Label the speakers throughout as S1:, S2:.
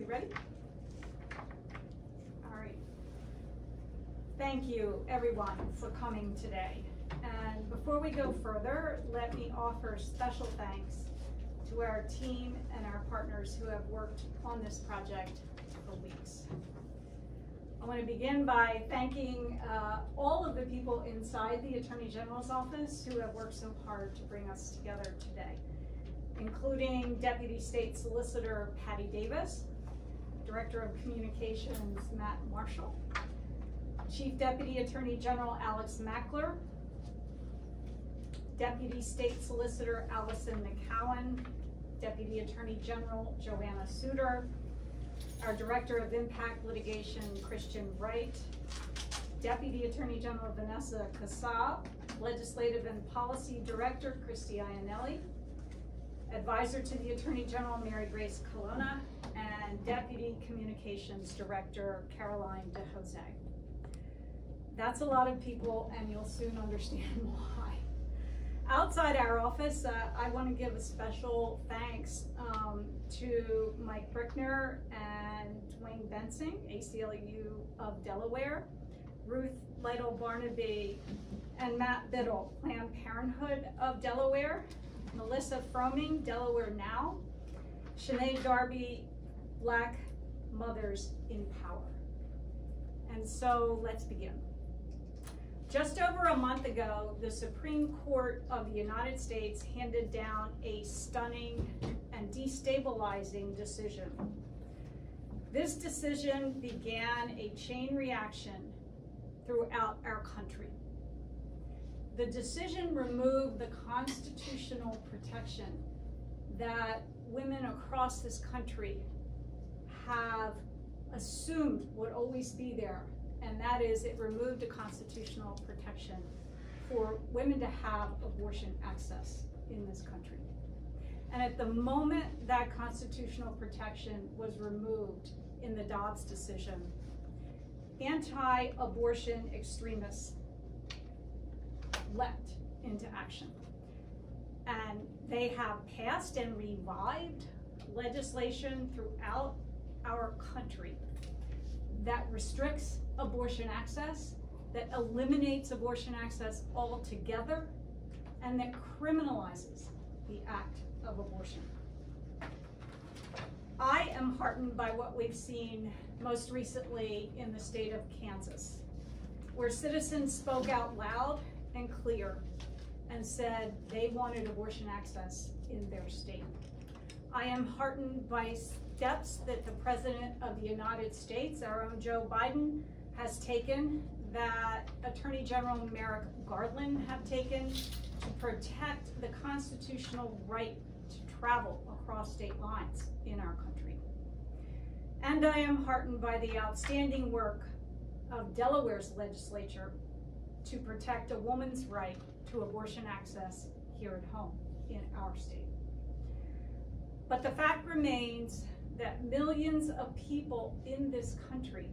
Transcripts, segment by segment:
S1: ready? All right. Thank you, everyone, for coming today. And before we go further, let me offer special thanks to our team and our partners who have worked on this project for weeks. I want to begin by thanking all of the people inside the Attorney General's office who have worked so hard to bring us together today, including Deputy State Solicitor Patty Davis, Director of Communications Matt Marshall, Chief Deputy Attorney General Alex Mackler, Deputy State Solicitor Allison McCowan, Deputy Attorney General Joanna Suter, our Director of Impact Litigation Christian Wright, Deputy Attorney General Vanessa Casab, Legislative and Policy Director Christy Iannelli, Advisor to the Attorney General Mary Grace Colonna, and Deputy Communications Director Caroline DeJose. That's a lot of people, and you'll soon understand why. Outside our office, I want to give a special thanks to Mike Brickner and Dwayne Bensing, ACLU of Delaware, Ruth Lytle-Barnaby, and Matt Biddle, Planned Parenthood of Delaware, Melissa Froming, Delaware Now, Sinead Darby, Black Mothers in Power. And so let's begin. Just over a month ago, the Supreme Court of the United States handed down a stunning and destabilizing decision. This decision began a chain reaction throughout our country. The decision removed the constitutional protection that women across this country have assumed would always be there, and that is it removed a constitutional protection for women to have abortion access in this country. And at the moment that constitutional protection was removed in the Dobbs decision, anti-abortion extremists leapt into action. And they have passed and revived legislation throughout our country that restricts abortion access, that eliminates abortion access altogether, and that criminalizes the act of abortion. I am heartened by what we've seen most recently in the state of Kansas, where citizens spoke out loud and clear and said they wanted abortion access in their state. I am heartened by steps that the President of the United States, our own Joe Biden, has taken, that Attorney General Merrick Garland have taken to protect the constitutional right to travel across state lines in our country. And I am heartened by the outstanding work of Delaware's legislature to protect a woman's right to abortion access here at home in our state. But the fact remains that millions of people in this country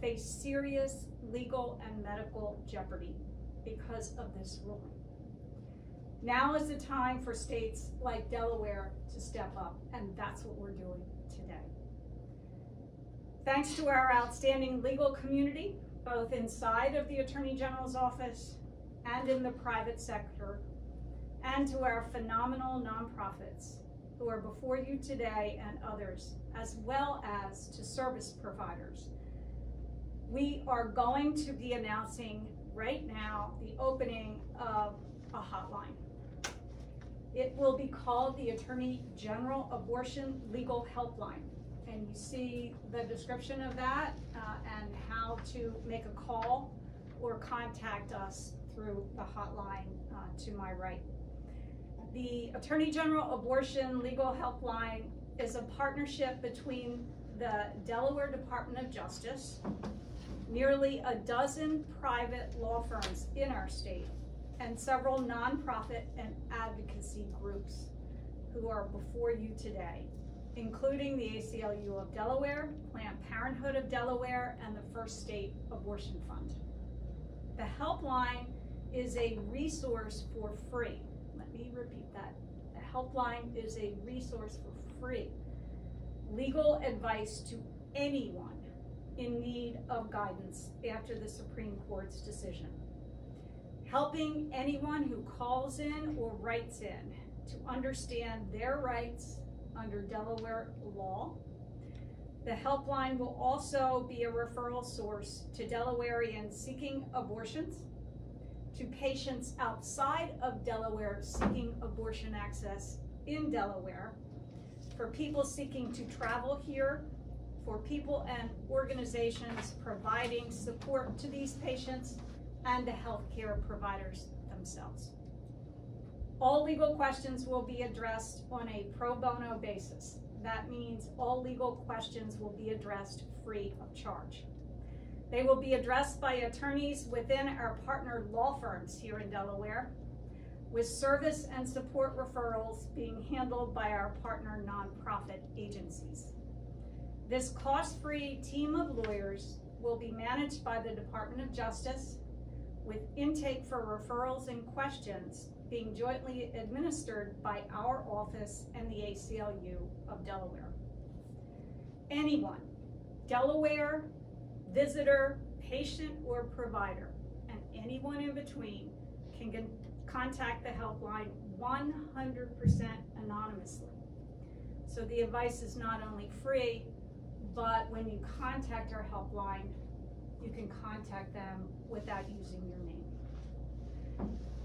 S1: face serious legal and medical jeopardy because of this ruling. Now is the time for states like Delaware to step up, and that's what we're doing today. Thanks to our outstanding legal community, both inside of the Attorney General's office and in the private sector, and to our phenomenal nonprofits who are before you today and others, as well as to service providers, we are going to be announcing right now the opening of a hotline. It will be called the Attorney General Abortion Legal Helpline. And you see the description of that and how to make a call or contact us through the hotline to my right. The Attorney General Abortion Legal Helpline is a partnership between the Delaware Department of Justice, nearly a dozen private law firms in our state, and several nonprofit and advocacy groups who are before you today, including the ACLU of Delaware, Planned Parenthood of Delaware, and the First State Abortion Fund. The helpline is a resource for free. Let me repeat that. The helpline is a resource for free legal advice to anyone in need of guidance after the Supreme Court's decision, helping anyone who calls in or writes in to understand their rights under Delaware law. The helpline will also be a referral source to Delawareans seeking abortions, to patients outside of Delaware seeking abortion access in Delaware, for people seeking to travel here, for people and organizations providing support to these patients, and the healthcare providers themselves. All legal questions will be addressed on a pro bono basis. That means all legal questions will be addressed free of charge. They will be addressed by attorneys within our partnered law firms here in Delaware, with service and support referrals being handled by our partner nonprofit agencies. This cost-free team of lawyers will be managed by the Department of Justice, with intake for referrals and questions being jointly administered by our office and the ACLU of Delaware. Anyone, Delaware, visitor, patient, or provider, and anyone in between can contact the helpline 100% anonymously. So the advice is not only free, but when you contact our helpline, you can contact them without using your name.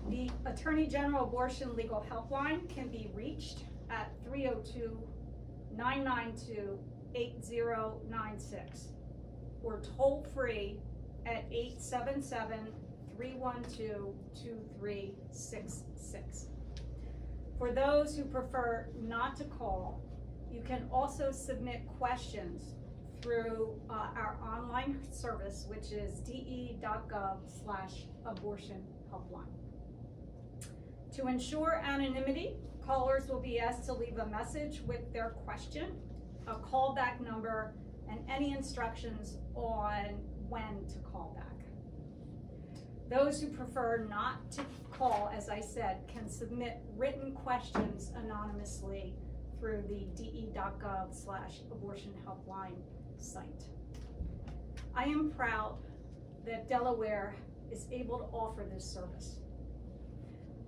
S1: The Attorney General Abortion Legal Helpline can be reached at 302-992-8096 or toll free at 877-312-2366. For those who prefer not to call, you can also submit questions through our online service, which is de.gov/abortion-helpline. To ensure anonymity, callers will be asked to leave a message with their question, a callback number, and any instructions on when to call back. Those who prefer not to call, as I said, can submit written questions anonymously through the de.gov/abortion-helpline site. I am proud that Delaware is able to offer this service.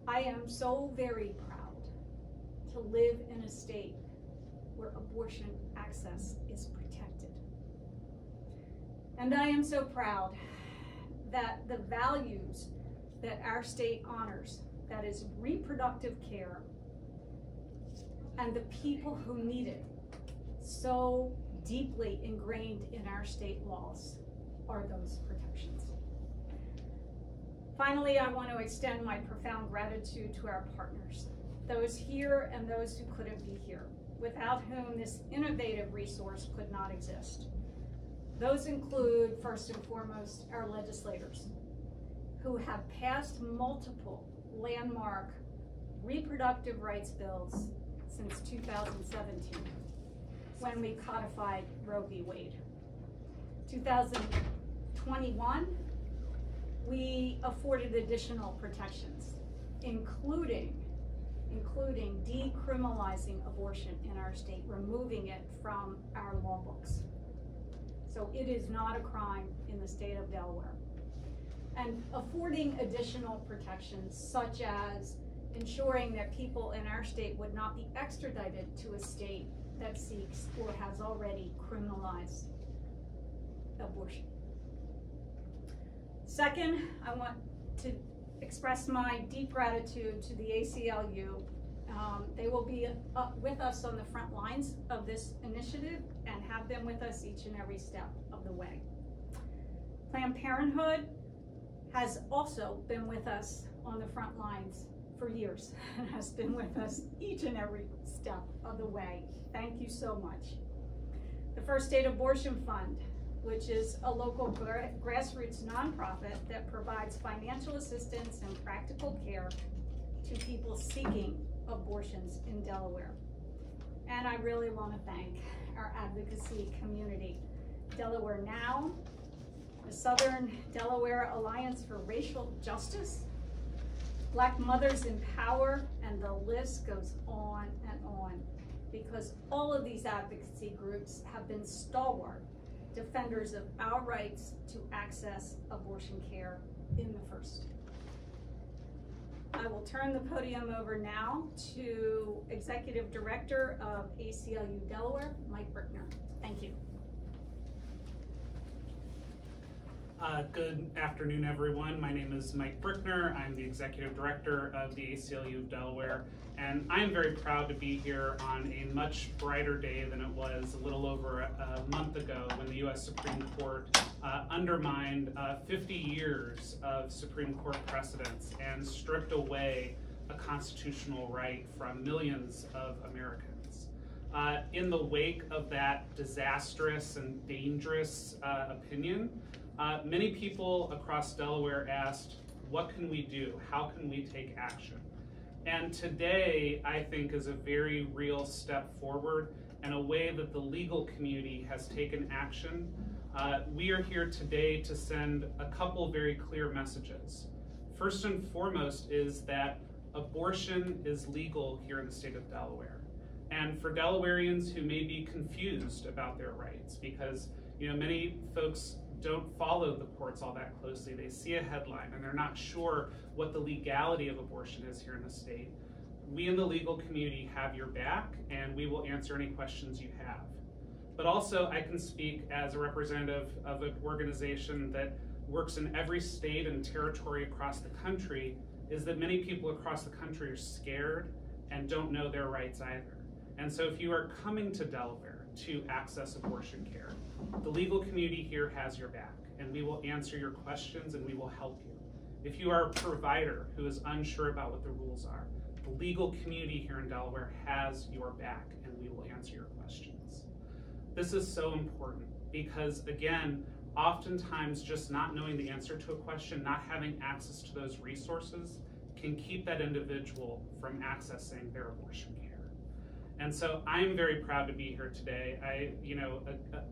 S1: I am so very proud to live in a state where abortion access is protected. And I am so proud that the values that our state honors, that is reproductive care, and the people who need it, so deeply ingrained in our state laws, are those protections. Finally, I want to extend my profound gratitude to our partners, those here and those who couldn't be here, without whom this innovative resource could not exist. Those include, first and foremost, our legislators, who have passed multiple landmark reproductive rights bills since 2017, when we codified Roe v. Wade. 2021, we afforded additional protections, including decriminalizing abortion in our state, removing it from our law books. So it is not a crime in the state of Delaware. And affording additional protections, such as ensuring that people in our state would not be extradited to a state that seeks or has already criminalized abortion. Second, I want to express my deep gratitude to the ACLU. They will be with us on the front lines of this initiative and have been with us each and every step of the way. Planned Parenthood has also been with us on the front lines for years and has been with us each and every step of the way. Thank you so much. The First State Abortion Fund, which is a local grassroots nonprofit that provides financial assistance and practical care to people seeking abortions in Delaware. And I really want to thank our advocacy community, Delaware Now, the Southern Delaware Alliance for Racial Justice, Black Mothers in Power, and the list goes on and on. because all of these advocacy groups have been stalwart defenders of our rights to access abortion care in the first. I will turn the podium over now to Executive Director of ACLU Delaware, Mike Brickner. Thank you.
S2: Good afternoon, everyone. My name is Mike Brickner. I'm the Executive Director of the ACLU of Delaware, and I am very proud to be here on a much brighter day than it was a little over a month ago when the U.S. Supreme Court undermined 50 years of Supreme Court precedents and stripped away a constitutional right from millions of Americans. In the wake of that disastrous and dangerous opinion, many people across Delaware asked, what can we do? How can we take action? And today, I think, is a very real step forward and a way that the legal community has taken action. We are here today to send a couple very clear messages. First and foremost is that abortion is legal here in the state of Delaware. And for Delawareans who may be confused about their rights, because many folks don't follow the courts all that closely. They see a headline and they're not sure what the legality of abortion is here in the state. We in the legal community have your back, and we will answer any questions you have. But also, I can speak as a representative of an organization that works in every state and territory across the country, is that many people across the country are scared and don't know their rights either. And so if you are coming to Delaware to access abortion care, the legal community here has your back, and we will answer your questions and we will help you. If you are a provider who is unsure about what the rules are, the legal community here in Delaware has your back, and we will answer your questions. This is so important because, again, oftentimes just not knowing the answer to a question, not having access to those resources, can keep that individual from accessing their abortion care. And so I'm very proud to be here today. I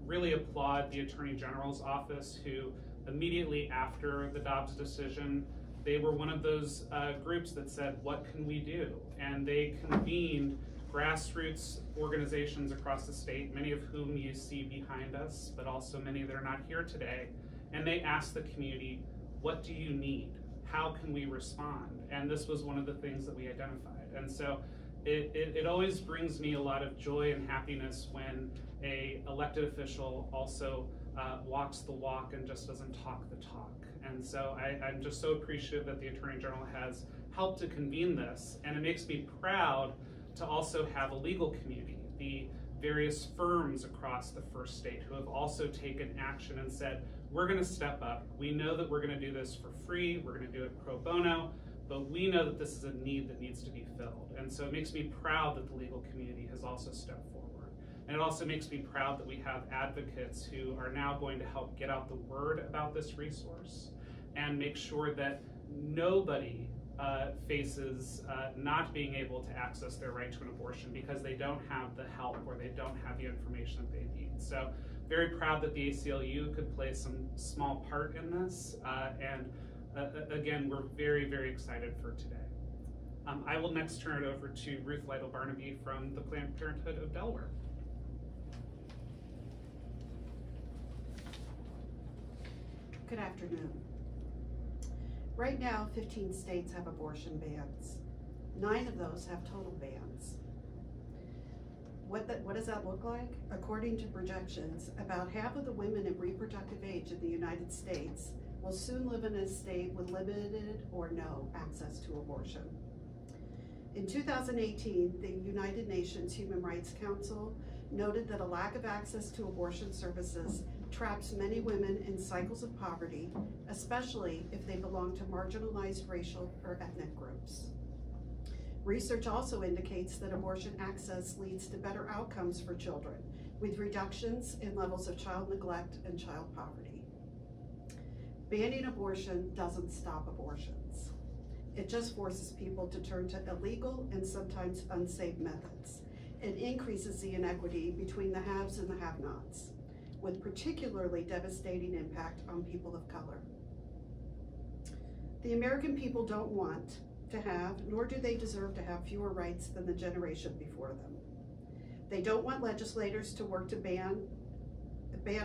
S2: really applaud the Attorney General's office, who immediately after the Dobbs decision, they were one of those groups that said, what can we do? And they convened grassroots organizations across the state, many of whom you see behind us, but also many that are not here today. And they asked the community, what do you need? How can we respond? And this was one of the things that we identified. And so it always brings me a lot of joy and happiness when an elected official also walks the walk and just doesn't talk the talk. And so I'm just so appreciative that the Attorney General has helped to convene this, and it makes me proud to also have a legal community, the various firms across the first state who have also taken action and said, we're going to step up. We know that we're going to do this for free. We're going to do it pro bono. But we know that this is a need that needs to be filled. And so it makes me proud that the legal community has also stepped forward. And it also makes me proud that we have advocates who are now going to help get out the word about this resource and make sure that nobody faces not being able to access their right to an abortion because they don't have the help or they don't have the information that they need. So very proud that the ACLU could play some small part in this. Again, we're very, very excited for today. I will next turn it over to Ruth Lytle-Barnaby from the Planned Parenthood of Delaware.
S3: Good afternoon. Right now, 15 states have abortion bans. 9 of those have total bans. What does that look like? According to projections, about half of the women in reproductive age in the United States will soon live in a state with limited or no access to abortion. In 2018, the United Nations Human Rights Council noted that a lack of access to abortion services traps many women in cycles of poverty, especially if they belong to marginalized racial or ethnic groups. Research also indicates that abortion access leads to better outcomes for children, with reductions in levels of child neglect and child poverty. Banning abortion doesn't stop abortions. It just forces people to turn to illegal and sometimes unsafe methods. It increases the inequity between the haves and the have-nots, with particularly devastating impact on people of color. The American people don't want to have, nor do they deserve to have, fewer rights than the generation before them. They don't want legislators to work to ban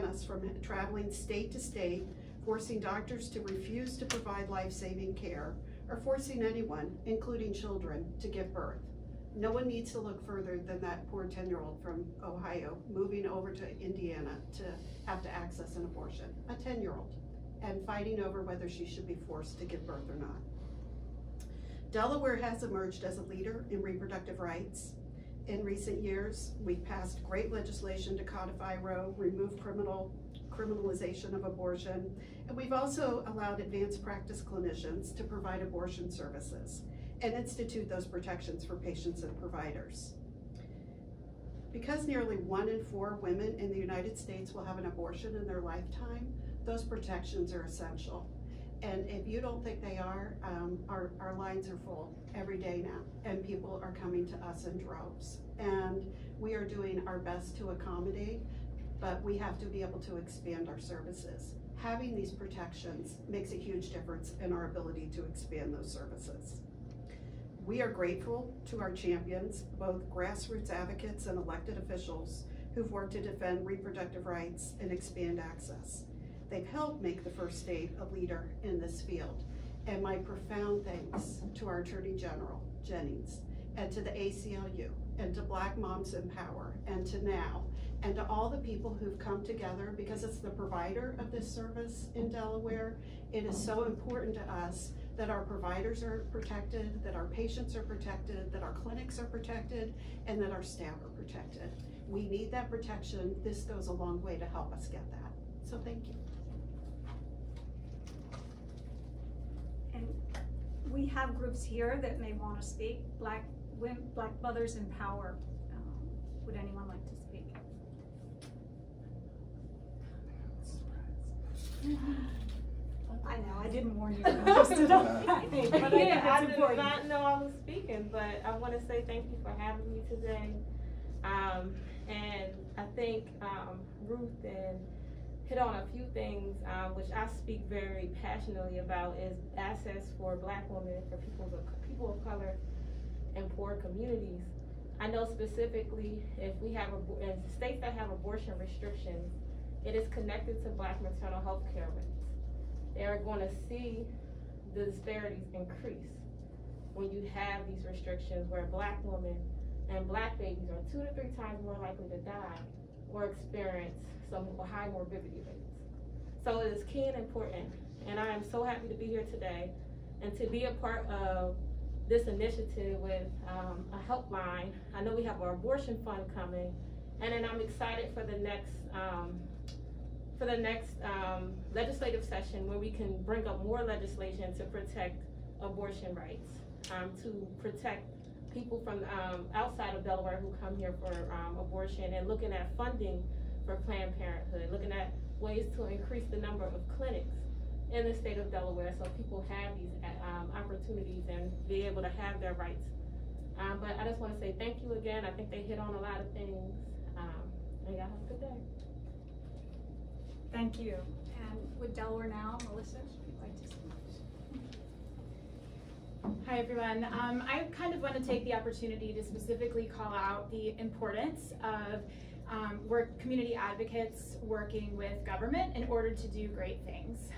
S3: us from traveling state to state, forcing doctors to refuse to provide life-saving care, or forcing anyone, including children, to give birth. No one needs to look further than that poor 10-year-old from Ohio moving over to Indiana to have to access an abortion, a 10-year-old, and fighting over whether she should be forced to give birth or not. Delaware has emerged as a leader in reproductive rights. In recent years, we've passed great legislation to codify Roe, remove criminalization of abortion, and we've also allowed advanced practice clinicians to provide abortion services and institute those protections for patients and providers. Because nearly 1 in 4 women in the United States will have an abortion in their lifetime, those protections are essential. And if you don't think they are, our lines are full every day now, and people are coming to us in droves. And we are doing our best to accommodate, but we have to be able to expand our services. Having these protections makes a huge difference in our ability to expand those services. We are grateful to our champions, both grassroots advocates and elected officials, who've worked to defend reproductive rights and expand access. They've helped make the first state a leader in this field. And my profound thanks to our Attorney General, Jennings, and to the ACLU, and to Black Moms in Power, and to NOW, and to all the people who've come together, because it's the provider of this service in Delaware. It is so important to us that our providers are protected, that our patients are protected, that our clinics are protected, and that our staff are protected. We need that protection. This goes a long way to help us get that. So thank you.
S1: And we have groups here that may want to speak. Black Mothers in Power. Would anyone like to speak? I know, I didn't warn you.
S4: But I did not know I was speaking, but I want to say thank you for having me today. And I think Ruth hit on a few things which I speak very passionately about, is access for Black women, for people of color, and poor communities. I know specifically if we have in states that have abortion restrictions, it is connected to Black maternal health care rates. They are going to see the disparities increase when you have these restrictions, where Black women and Black babies are 2 to 3 times more likely to die or experience some high morbidity rates. So it is key and important, and I am so happy to be here today and to be a part of this initiative with a helpline. I know we have our abortion fund coming, and then I'm excited for the next legislative session, where we can bring up more legislation to protect abortion rights, to protect people from outside of Delaware who come here for abortion, and looking at funding for Planned Parenthood, looking at ways to increase the number of clinics in the state of Delaware so people have these opportunities and be able to have their rights. But I just want to say thank you again. I think they hit on a lot of things, and y'all have a good day.
S1: Thank you. And with Delaware Now, Melissa, would you like to speak?
S5: Hi everyone. I kind of want to take the opportunity to specifically call out the importance of community advocates working with government in order to do great things.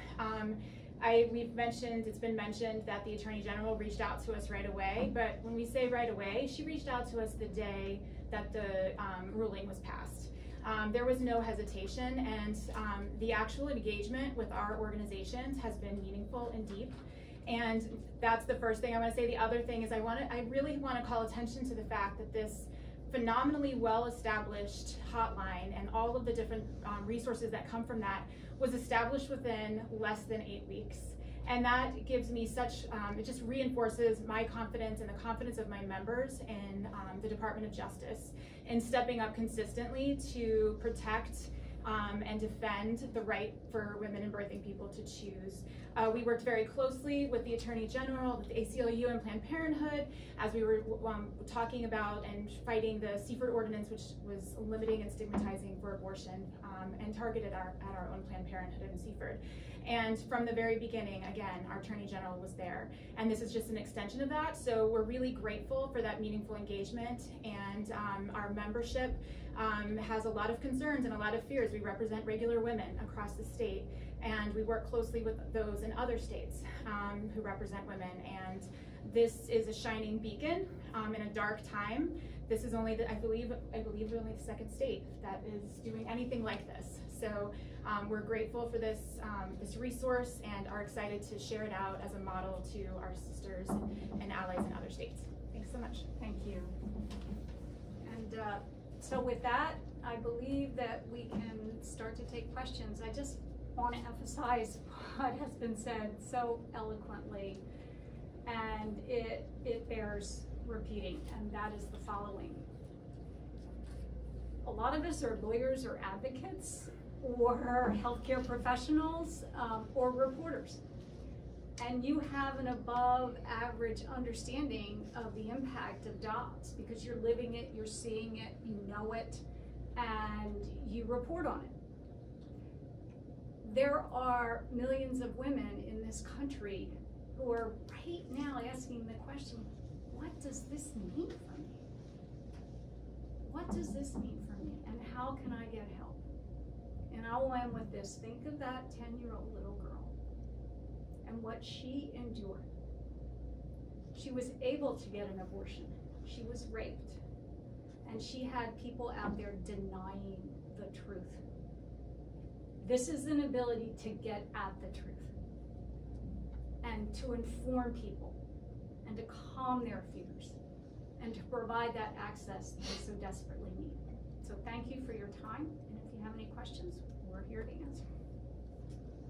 S5: It's been mentioned that the Attorney General reached out to us right away, but when we say right away, she reached out to us the day that the ruling was passed. There was no hesitation, and the actual engagement with our organizations has been meaningful and deep. And that's the first thing I want to say. The other thing is I really want to call attention to the fact that this phenomenally well-established hotline and all of the different resources that come from that was established within less than 8 weeks. And that gives me such, it just reinforces my confidence and the confidence of my members in the Department of Justice in stepping up consistently to protect and defend the right for women and birthing people to choose. We worked very closely with the Attorney General, with the ACLU and Planned Parenthood as we were talking about and fighting the Seifert Ordinance, which was limiting and stigmatizing for abortion and targeted at our own Planned Parenthood and Seifert. And from the very beginning, again, our Attorney General was there. And this is just an extension of that. So we're really grateful for that meaningful engagement. And our membership has a lot of concerns and a lot of fears. We represent regular women across the state. And we work closely with those in other states who represent women. And this is a shining beacon in a dark time. This is only, I believe we're only the second state that is doing anything like this. So we're grateful for this this resource and are excited to share it out as a model to our sisters and allies in other states. Thanks so much.
S1: Thank you. And so with that, I believe that we can start to take questions. I just want to emphasize what has been said so eloquently, and it bears repeating, and that is the following. A lot of us are lawyers or advocates or healthcare professionals or reporters, and you have an above average understanding of the impact of DODS because you're living it, you're seeing it, you know it, and you report on it. There are millions of women in this country who are right now asking the question, what does this mean for me? What does this mean for me? And how can I get help? And I'll end with this. Think of that 10-year-old little girl and what she endured. She was able to get an abortion. She was raped. And she had people out there denying the truth. This is an ability to get at the truth and to inform people and to calm their fears and to provide that access they so desperately need. So thank you for your time, and if you have any questions, we're here to answer.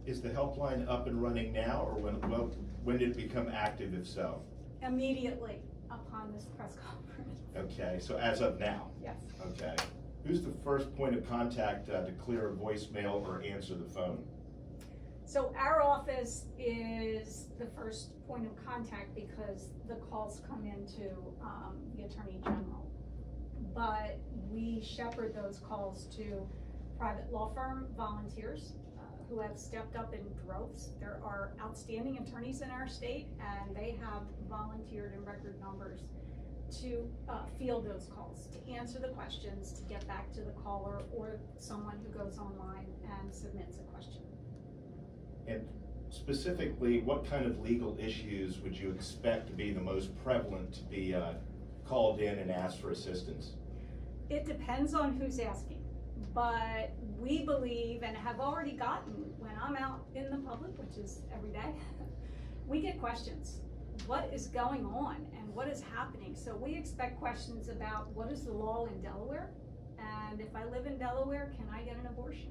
S6: Is the helpline up and running now, or when did it become active, if so?
S1: Immediately upon this press conference.
S6: Okay, so as of now?
S1: Yes.
S6: Okay. Who's the first point of contact to clear a voicemail or answer the phone?
S1: So our office is the first point of contact because the calls come into the Attorney General. But we shepherd those calls to private law firm volunteers who have stepped up in droves. There are outstanding attorneys in our state, and they have volunteered in record numbers to field those calls, to answer the questions, to get back to the caller or someone who goes online and submits a question.
S6: And specifically, what kind of legal issues would you expect to be the most prevalent to be called in and asked for assistance?
S1: It depends on who's asking, but we believe and have already gotten, when I'm out in the public, which is every day, we get questions. What is going on and what is happening? So we expect questions about what is the law in Delaware, and if I live in Delaware, can I get an abortion?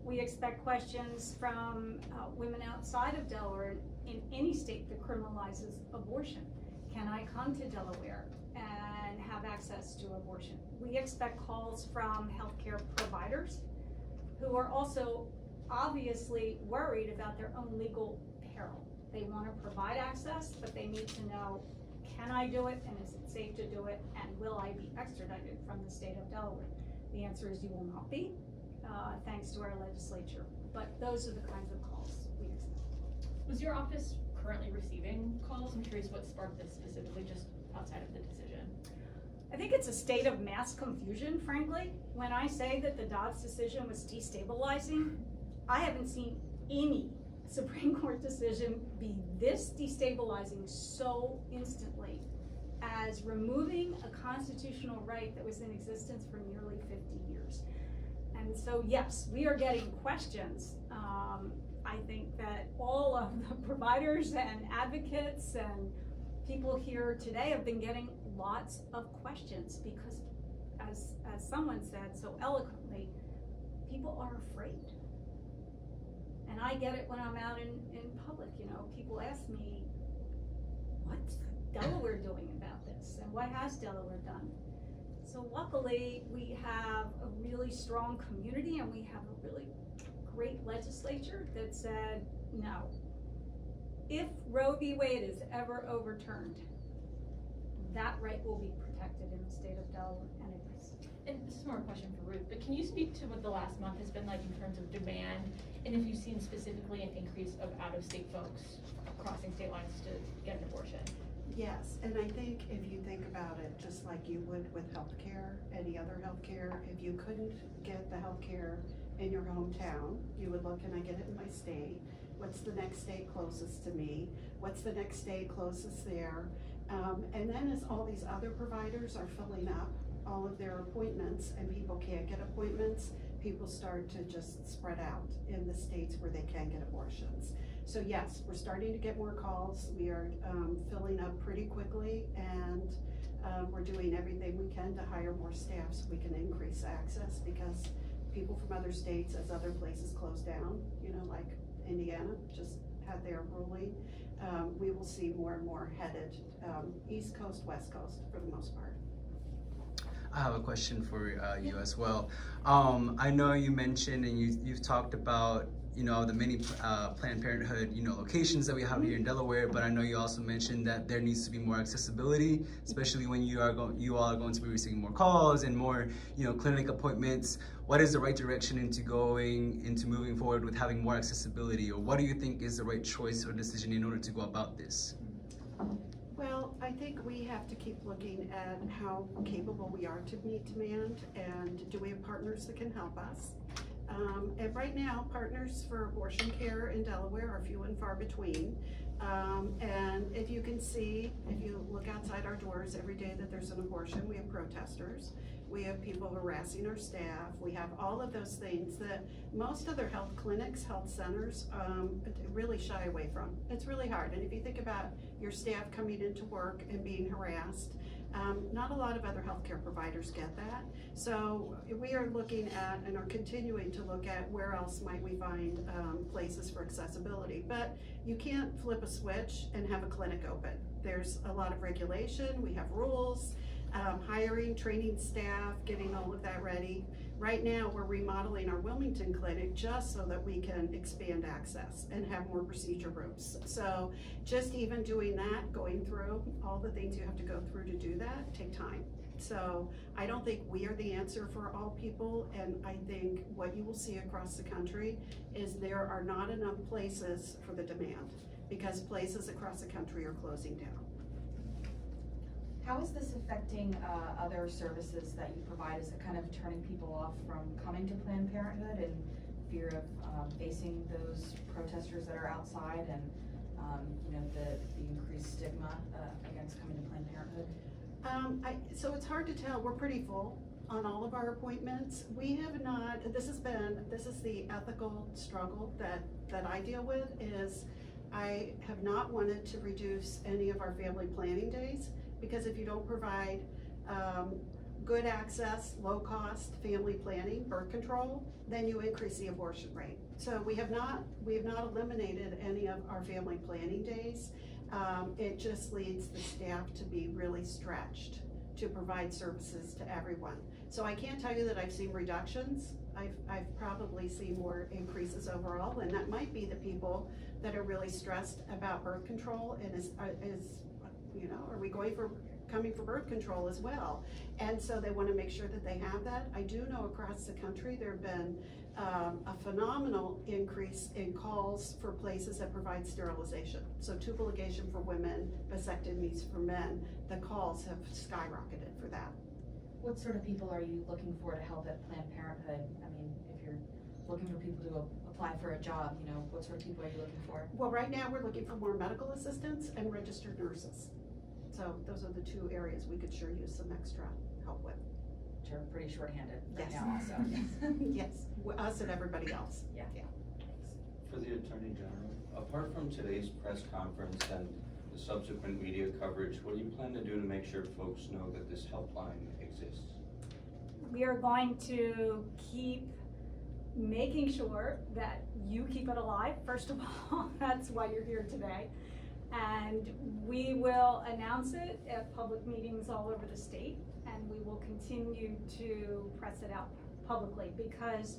S1: We expect questions from women outside of Delaware in any state that criminalizes abortion. Can I come to Delaware and have access to abortion? We expect calls from healthcare providers who are also obviously worried about their own legal peril. They want to provide access, but they need to know, can I do it, and is it safe to do it, and will I be extradited from the state of Delaware? The answer is you will not be, thanks to our legislature. But those are the kinds of calls we expect.
S7: Was your office currently receiving calls? I'm curious what sparked this specifically, just outside of the decision.
S1: I think it's a state of mass confusion, frankly. When I say that the DODS decision was destabilizing, I haven't seen any Supreme Court decision be this destabilizing so instantly as removing a constitutional right that was in existence for nearly 50 years. And so, yes, we are getting questions. I think that all of the providers and advocates and people here today have been getting lots of questions because, as someone said so eloquently, people are afraid. And I get it when I'm out in public, you know, people ask me, what's Delaware doing about this? And what has Delaware done? So luckily, we have a really really strong community and we have a really great legislature that said no. If Roe v. Wade is ever overturned, that right will be protected in the state of Delaware, and it is.
S7: And this is more a question for Ruth, but can you speak to what the last month has been like in terms of demand, and if you've seen specifically an increase of out-of-state folks crossing state lines to get an abortion?
S3: Yes, and I think if you think about it, just like you would with healthcare, any other healthcare, if you couldn't get the healthcare in your hometown, you would look, can I get it in my state? What's the next state closest to me? What's the next state closest there? And then as all these other providers are filling up all of their appointments and people can't get appointments, people start to just spread out in the states where they can get abortions. So yes, we're starting to get more calls. We are filling up pretty quickly, and we're doing everything we can to hire more staff so we can increase access, because people from other states, as other places close down, you know, like Indiana just had their ruling, we will see more and more headed East Coast, West Coast for the most part.
S8: I have a question for you as well. I know you mentioned and you've talked about, you know, the many Planned Parenthood, you know, locations that we have here in Delaware, but I know you also mentioned that there needs to be more accessibility, especially when you all are going to be receiving more calls and more, you know, clinic appointments. What is the right direction into moving forward with having more accessibility, or what do you think is the right choice or decision in order to go about this?
S3: Well, I think we have to keep looking at how capable we are to meet demand, and do we have partners that can help us? And right now, partners for abortion care in Delaware are few and far between. And if you can see, if you look outside our doors every day that there's an abortion, we have protesters. We have people harassing our staff. We have all of those things that most other health clinics, health centers really shy away from. It's really hard. And if you think about your staff coming into work and being harassed, not a lot of other healthcare providers get that. So we are looking at and are continuing to look at where else might we find places for accessibility. But you can't flip a switch and have a clinic open. There's a lot of regulation. We have rules. Hiring, training staff, getting all of that ready. Right now, we're remodeling our Wilmington clinic just so that we can expand access and have more procedure rooms. So just even doing that, going through all the things you have to go through to do that, take time. So I don't think we are the answer for all people, and I think what you will see across the country is there are not enough places for the demand, because places across the country are closing down.
S9: How is this affecting other services that you provide? Is it kind of turning people off from coming to Planned Parenthood in fear of facing those protesters that are outside, and you know, the increased stigma against coming to Planned Parenthood?
S3: So it's hard to tell. We're pretty full on all of our appointments. We have not, this is the ethical struggle that I deal with, is I have not wanted to reduce any of our family planning days, because if you don't provide good access, low cost family planning, birth control, then you increase the abortion rate. So we have not eliminated any of our family planning days. It just leads the staff to be really stretched to provide services to everyone. So I can't tell you that I've seen reductions. I've probably seen more increases overall, and that might be the people that are really stressed about birth control and is you know, are we coming for birth control as well? And so they want to make sure that they have that. I do know across the country there have been a phenomenal increase in calls for places that provide sterilization. So tubal ligation for women, vasectomies for men, the calls have skyrocketed for that.
S9: What sort of people are you looking for to help at Planned Parenthood? I mean, if you're looking for people to apply for a job, you know, what sort of people are you looking for?
S3: Well, right now we're looking for more medical assistants and registered nurses. So those are the two areas we could sure use some extra help with.
S9: Which are pretty short-handed right
S3: Yes.
S9: now also.
S3: Yes, us and everybody else.
S9: Yeah.
S10: For the Attorney General, apart from today's press conference and the subsequent media coverage, what do you plan to do to make sure folks know that this helpline exists?
S1: We are going to keep making sure that you keep it alive, first of all. That's why you're here today. And we will announce it at public meetings all over the state, and we will continue to press it out publicly, because,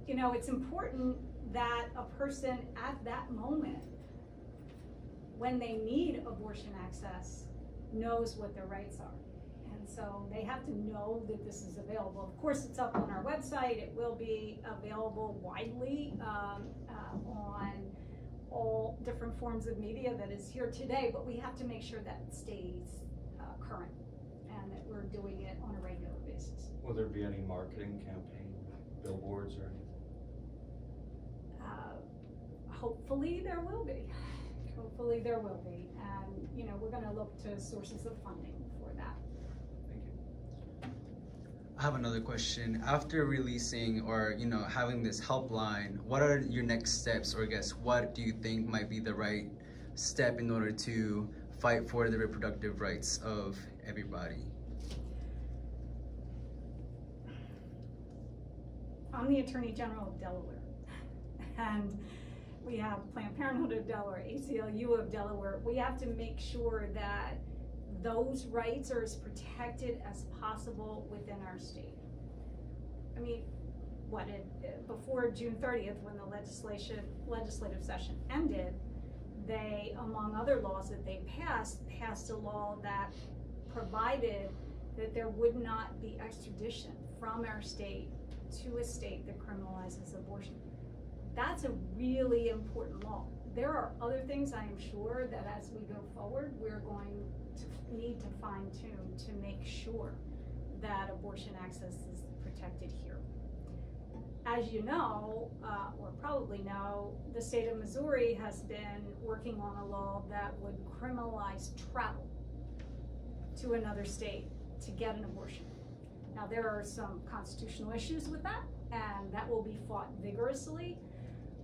S1: you know, it's important that a person at that moment, when they need abortion access, knows what their rights are. And so they have to know that this is available. Of course, it's up on our website. It will be available widely on all different forms of media that is here today, but we have to make sure that it stays current and that we're doing it on a regular basis.
S10: Will there be any marketing campaign, billboards or anything?
S1: Hopefully there will be. Hopefully there will be. And, you know, we're going to look to sources of funding for that.
S10: Thank you.
S8: I have another question. After releasing or, you know, having this helpline, what are your next steps, or I guess what do you think might be the right step in order to fight for the reproductive rights of everybody?
S1: I'm the Attorney General of Delaware, and we have Planned Parenthood of Delaware, ACLU of Delaware. We have to make sure that those rights are as protected as possible within our state. I mean, before June 30th, when the legislative session ended, they, among other laws that they passed a law that provided that there would not be extradition from our state to a state that criminalizes abortion. That's a really important law. There are other things I am sure that as we go forward, we're going to need to fine tune to make sure that abortion access is protected here. As you know, or probably know, the state of Missouri has been working on a law that would criminalize travel to another state to get an abortion. Now, there are some constitutional issues with that, and that will be fought vigorously,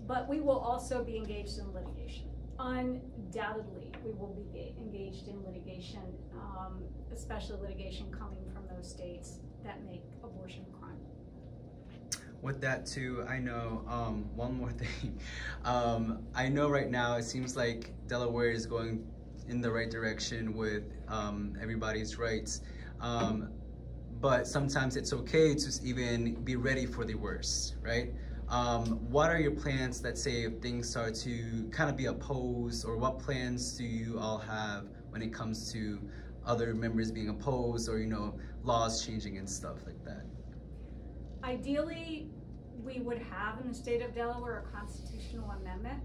S1: but we will also be engaged in litigation. Undoubtedly, we will be engaged in litigation, especially litigation coming from those states that make abortion a crime.
S8: With that too, I know, one more thing. I know right now it seems like Delaware is going in the right direction with everybody's rights. But sometimes it's okay to even be ready for the worst, right? What are your plans that say if things start to kind of be opposed, or what plans do you all have when it comes to other members being opposed, or, you know, laws changing and stuff like that?
S1: Ideally, we would have in the state of Delaware a constitutional amendment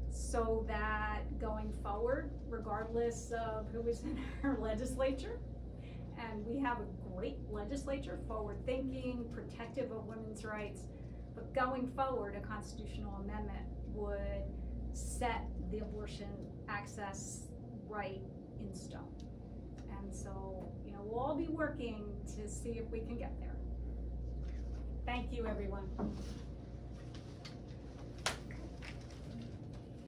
S1: so that going forward, regardless of who is in our legislature, and we have a great legislature, forward-thinking, protective of women's rights, but going forward, a constitutional amendment would set the abortion access right in stone. And so, you know, we'll all be working to see if we can get there. Thank you, everyone.